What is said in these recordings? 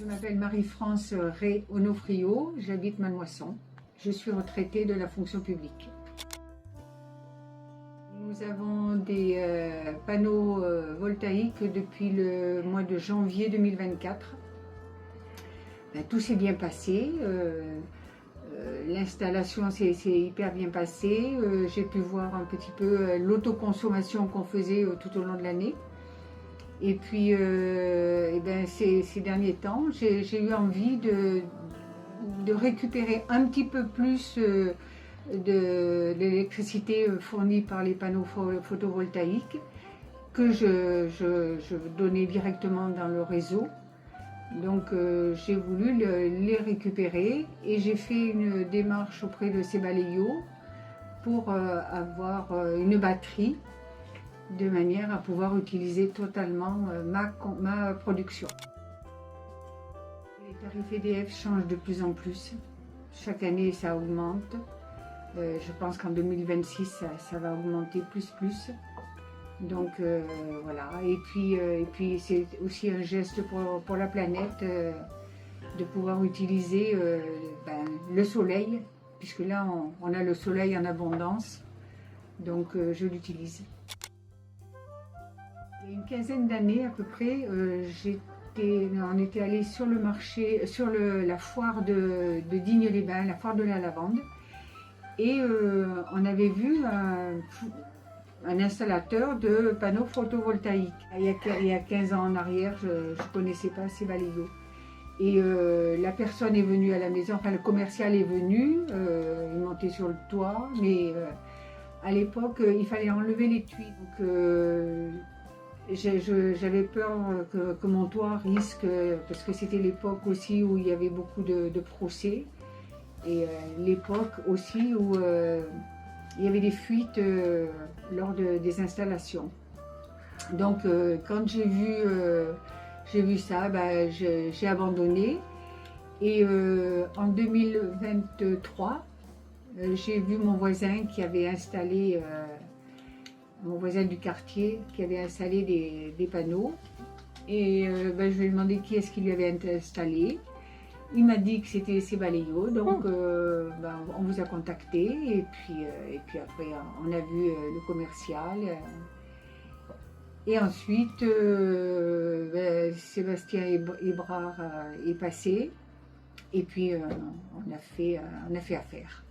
Je m'appelle Marie-France Ré Onofrio, j'habite Mallemoisson. Je suis retraitée de la fonction publique. Nous avons des panneaux voltaïques depuis le mois de janvier 2024. Tout s'est bien passé. L'installation s'est hyper bien passée. J'ai pu voir un petit peu l'autoconsommation qu'on faisait tout au long de l'année. Et puis, ces derniers temps, j'ai eu envie de récupérer un petit peu plus de l'électricité fournie par les panneaux photovoltaïques que je donnais directement dans le réseau. Donc j'ai voulu les récupérer et j'ai fait une démarche auprès de Sebaléo pour avoir une batterie de manière à pouvoir utiliser totalement ma production. Les tarifs EDF changent de plus en plus. Chaque année, ça augmente. Je pense qu'en 2026, ça va augmenter plus. Donc voilà. Et puis c'est aussi un geste pour la planète de pouvoir utiliser le soleil, puisque là, on a le soleil en abondance. Donc je l'utilise. Il y a une quinzaine d'années à peu près, on était allé sur le marché, sur la foire de Digne-les-Bains, la foire de la lavande, et on avait vu un installateur de panneaux photovoltaïques. Il y a 15 ans en arrière, je ne connaissais pas Sebaléo. Et la personne est venue à la maison, enfin le commercial est venu, il montait sur le toit, mais à l'époque, il fallait enlever les tuyaux. Donc, j'avais peur que mon toit risque, parce que c'était l'époque aussi où il y avait beaucoup de procès, et l'époque aussi où il y avait des fuites lors des installations. Donc quand j'ai vu ça, j'ai abandonné. Et en 2023, j'ai vu mon voisin qui avait installé, mon voisin du quartier qui avait installé des panneaux. Et je lui ai demandé qui est-ce qui lui avait installé. Il m'a dit que c'était Sebaléo, donc on vous a contacté. Et puis après, on a vu le commercial. Et ensuite, Sébastien Hébrard est passé. Et puis, on a fait affaire.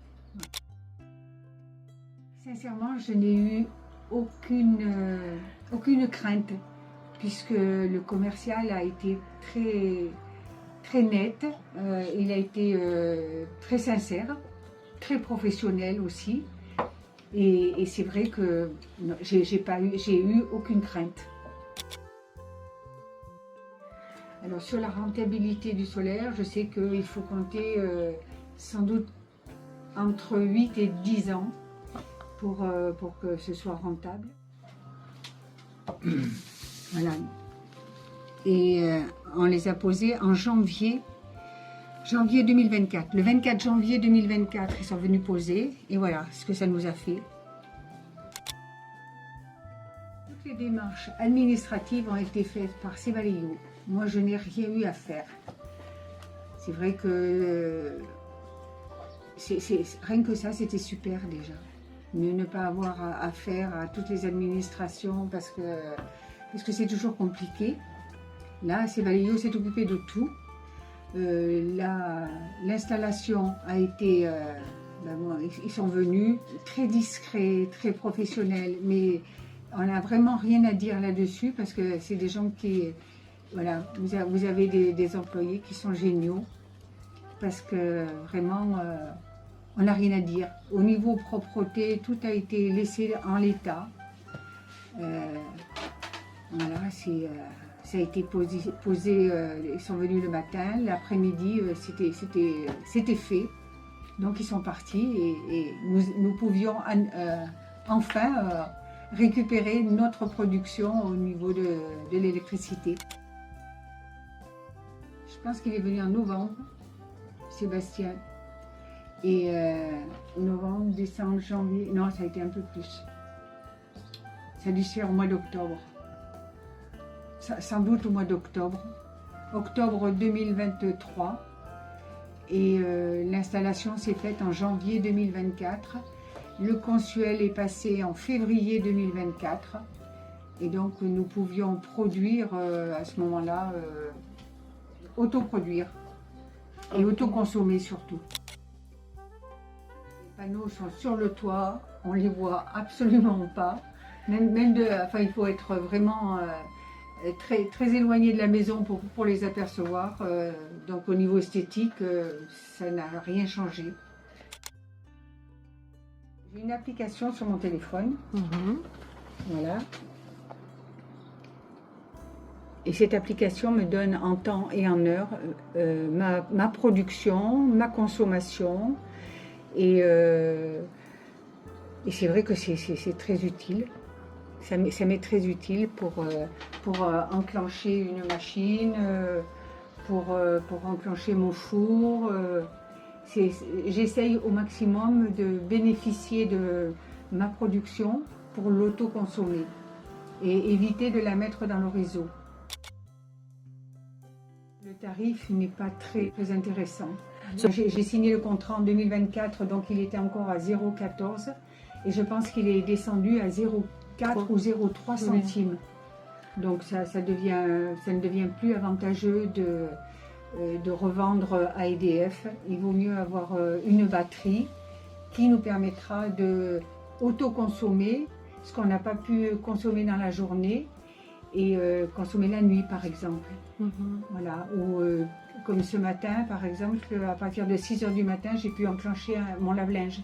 Sincèrement, je n'ai eu aucune crainte, puisque le commercial a été très net, il a été très sincère, très professionnel aussi. Et c'est vrai que j'ai eu aucune crainte. Alors sur la rentabilité du solaire, je sais qu'il faut compter sans doute entre 8 et 10 ans pour que ce soit rentable. Voilà. Et on les a posés en janvier 2024. Le 24 janvier 2024, ils sont venus poser. Et voilà ce que ça nous a fait. Toutes les démarches administratives ont été faites par Sebaléo. Moi, je n'ai rien eu à faire. C'est vrai que rien que ça, c'était super déjà. Ne pas avoir à faire à toutes les administrations parce que c'est toujours compliqué. Là, Sebaléo s'est occupé de tout. L'installation a été... ils sont venus très discrets, très professionnels, mais on n'a vraiment rien à dire là-dessus parce que c'est des gens qui... Voilà, vous avez des employés qui sont géniaux parce que vraiment, on n'a rien à dire. Au niveau propreté, tout a été laissé en l'état. Voilà, ça a été posé, ils sont venus le matin, l'après-midi, c'était fait. Donc ils sont partis et nous pouvions enfin récupérer notre production au niveau de l'électricité. Je pense qu'il est venu en novembre, Sébastien. Et novembre, décembre, janvier, non, ça a été un peu plus. Ça a dû se faire au mois d'octobre. Sans doute au mois d'octobre. octobre 2023 et l'installation s'est faite en janvier 2024. Le consuel est passé en février 2024 et donc nous pouvions produire à ce moment-là, autoproduire et autoconsommer surtout. Les panneaux sont sur le toit, on les voit absolument pas. Il faut être vraiment très, très éloigné de la maison pour les apercevoir. Donc au niveau esthétique, ça n'a rien changé. J'ai une application sur mon téléphone. Voilà. Et cette application me donne en temps et en heure ma production, ma consommation. Et c'est vrai que c'est très utile. Ça m'est très utile pour enclencher une machine, pour enclencher mon four. J'essaye au maximum de bénéficier de ma production pour l'autoconsommer et éviter de la mettre dans le réseau. Le tarif n'est pas très intéressant. J'ai signé le contrat en 2024, donc il était encore à 0,14 et je pense qu'il est descendu à 0,4 ou 0,3 centimes. Donc ça ne devient plus avantageux de revendre à EDF. Il vaut mieux avoir une batterie qui nous permettra de autoconsommer ce qu'on n'a pas pu consommer dans la journée et consommer la nuit par exemple. Voilà. Ou comme ce matin par exemple, à partir de 6 h du matin, j'ai pu enclencher mon lave-linge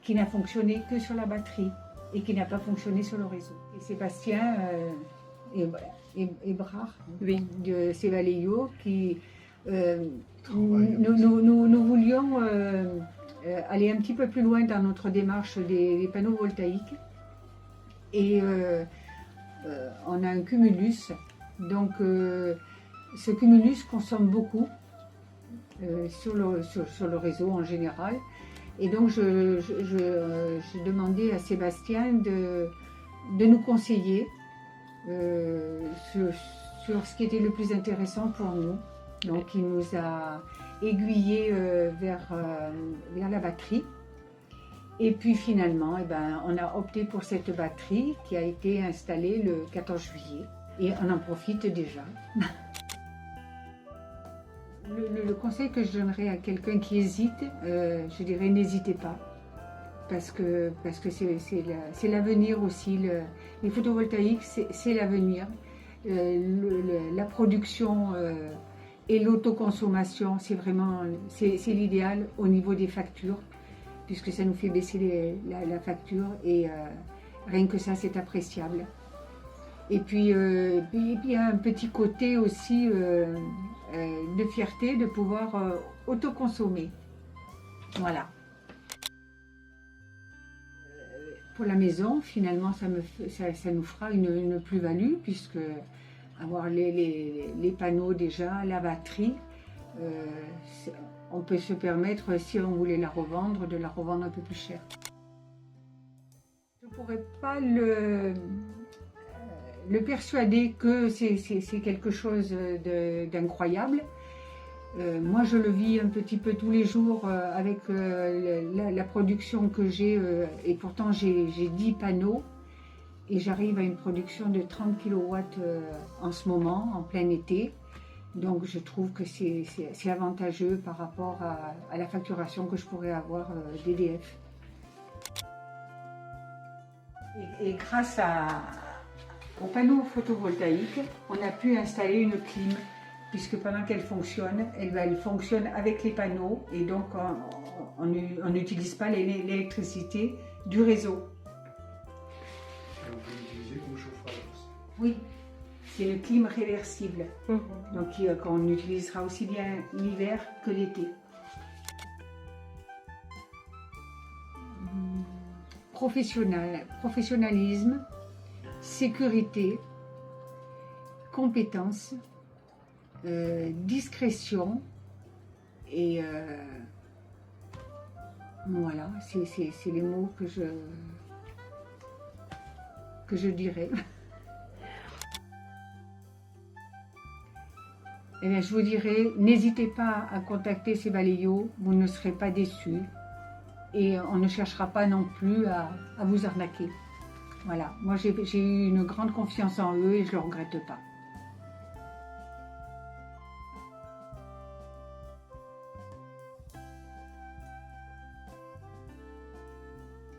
qui n'a fonctionné que sur la batterie et qui n'a pas fonctionné sur le réseau. Et Sébastien Ebrard de Sevaléo qui nous voulions aller un petit peu plus loin dans notre démarche des panneaux voltaïques et on a un cumulus, donc ce cumulus consomme beaucoup sur le réseau en général et donc j'ai demandé à Sébastien de nous conseiller sur ce qui était le plus intéressant pour nous. Donc il nous a aiguillés vers la batterie. Et puis finalement, on a opté pour cette batterie qui a été installée le 14 juillet. Et on en profite déjà. Le conseil que je donnerais à quelqu'un qui hésite, je dirais n'hésitez pas. Parce que c'est l'avenir aussi. Les photovoltaïques, c'est l'avenir. La production et l'autoconsommation, c'est l'idéal au niveau des factures, puisque ça nous fait baisser la facture et rien que ça, c'est appréciable. Et puis, il y a un petit côté aussi de fierté de pouvoir autoconsommer. Voilà. Pour la maison, finalement, ça nous fera une plus-value, puisque avoir les panneaux déjà, la batterie, on peut se permettre, si on voulait la revendre, de la revendre un peu plus cher. Je ne pourrais pas le persuader que c'est quelque chose d'incroyable. Moi, je le vis un petit peu tous les jours avec la production que j'ai, et pourtant j'ai 10 panneaux et j'arrive à une production de 30 kW en ce moment, en plein été. Donc je trouve que c'est avantageux par rapport à la facturation que je pourrais avoir d'EDF. Et grâce aux panneaux photovoltaïques, on a pu installer une clim, puisque pendant qu'elle fonctionne, elle fonctionne avec les panneaux et donc on n'utilise pas l'électricité du réseau. Vous pouvez l'utiliser comme chauffage aussi. Oui, c'est une clim réversible, donc qu'on utilisera aussi bien l'hiver que l'été. Professionnalisme, sécurité, compétence, discrétion et voilà, c'est les mots que je dirais. eh bien, je vous dirais, n'hésitez pas à contacter ces balayos, vous ne serez pas déçus et on ne cherchera pas non plus à vous arnaquer. Voilà, moi j'ai eu une grande confiance en eux et je ne le regrette pas.